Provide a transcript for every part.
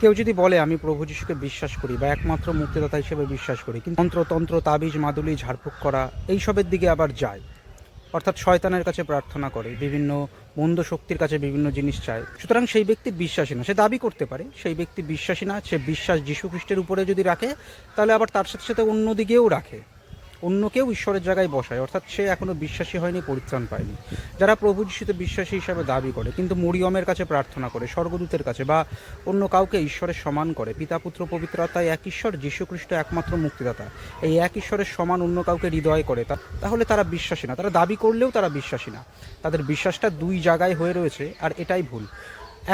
কেউ যদি বলে আমি প্রভু যিশুকে বিশ্বাস করি বা একমাত্র মুক্তিদাতা হিসেবে বিশ্বাস করি, কিন্তু মন্ত্রতন্ত্র তাবিজ মাদুলি ঝাড়ফুঁক করা এইসবের দিকে আবার যায়, অর্থাৎ শয়তানের কাছে প্রার্থনা করে, বিভিন্ন মন্দ শক্তির কাছে বিভিন্ন জিনিস চায়, সুতরাং সেই ব্যক্তি বিশ্বাসী না। সে দাবি করতে পারে সেই ব্যক্তি বিশ্বাসী না, সে বিশ্বাস যীশু খ্রিস্টের উপরে যদি রাখে, তাহলে আবার তার সাথে সাথে অন্য দিকেও রাখে, অন্যকেও ঈশ্বরের জায়গায় বসায়, অর্থাৎ সে এখনও বিশ্বাসী হয়নি, পরিত্রাণ পায়নি। যারা প্রভু যিশুতে বিশ্বাসী হিসাবে দাবি করে কিন্তু মরিয়মের কাছে প্রার্থনা করে, স্বর্গদূতের কাছে বা অন্য কাউকে ঈশ্বরের সমান করে, পিতা পুত্র পবিত্র আত্মায় এক ঈশ্বর, যীশু খ্রিস্ট একমাত্র মুক্তিদাতা, এই এক ঈশ্বরের সমান অন্য কাউকে হৃদয় করে, তাহলে তারা বিশ্বাসী না। তারা দাবি করলেও তারা বিশ্বাসী না। তাদের বিশ্বাসটা দুই জায়গায় হয়ে রয়েছে, আর এটাই ভুল।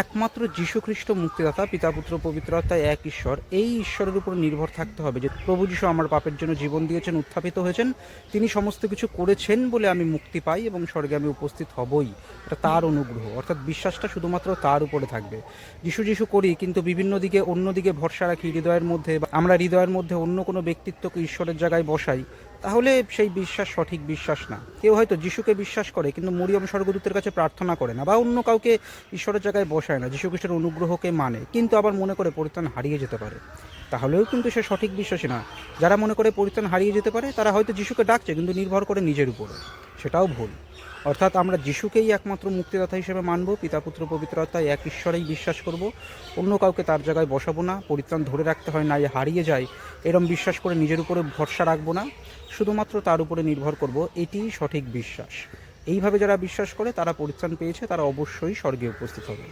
একমাত্র যীশু খ্রিস্ট মুক্তিদাতা, পিতা পুত্র পবিত্র আত্মায় এক ঈশ্বর, এই ঈশ্বরের উপর নির্ভর থাকতে হবে যে প্রভু যীশু আমার পাপের জন্য জীবন দিয়েছেন, উত্থাপিত হয়েছেন, তিনি সমস্ত কিছু করেছেন বলে আমি মুক্তি পাই এবং স্বর্গে আমি উপস্থিত হবই। এটা তার অনুগ্রহ, অর্থাৎ বিশ্বাসটা শুধুমাত্র তার উপরে থাকবে। যিশু যিশু করি কিন্তু বিভিন্ন দিকে অন্য দিকে ভরসা রাখি হৃদয়ের মধ্যে, বা আমরা হৃদয়ের মধ্যে অন্য কোনো ব্যক্তিত্বকে ঈশ্বরের জায়গায় বসাই, তাহলে সেই বিশ্বাস সঠিক বিশ্বাস না। কেউ হয়তো যিশুকে বিশ্বাস করে কিন্তু মরিয়ম স্বর্গদূতের কাছে প্রার্থনা করে না, বা অন্য কাউকে ঈশ্বরের জায়গায় বসায় না, যীশু খ্রিস্টের অনুগ্রহকে মানে, কিন্তু আবার মনে করে পরিত্রাণ হারিয়ে যেতে পারে, তাহলেও কিন্তু সে সঠিক বিশ্বাসী না। যারা মনে করে পরিত্রাণ হারিয়ে যেতে পারে, তারা হয়তো যিশুকে ডাকছে কিন্তু নির্ভর করে নিজের উপরে, সেটাও ভুল। অর্থাৎ আমরা যিশুকেই একমাত্র মুক্তিদাতা হিসেবে মানব, পিতা পুত্র পবিত্র আত্মায় এক ঈশ্বরেই বিশ্বাস করব, অন্য কাউকে তার জায়গায় বসাবো না। পরিত্রাণ ধরে রাখতে হয়, না হারিয়ে যায়, এরম বিশ্বাস করে নিজের উপরে ভরসা রাখবো না, শুধুমাত্র তার উপরে নির্ভর করব, এটিই সঠিক বিশ্বাস। এইভাবে যারা বিশ্বাস করে তারা পরিত্রাণ পেয়েছে, তারা অবশ্যই স্বর্গে উপস্থিত হবে।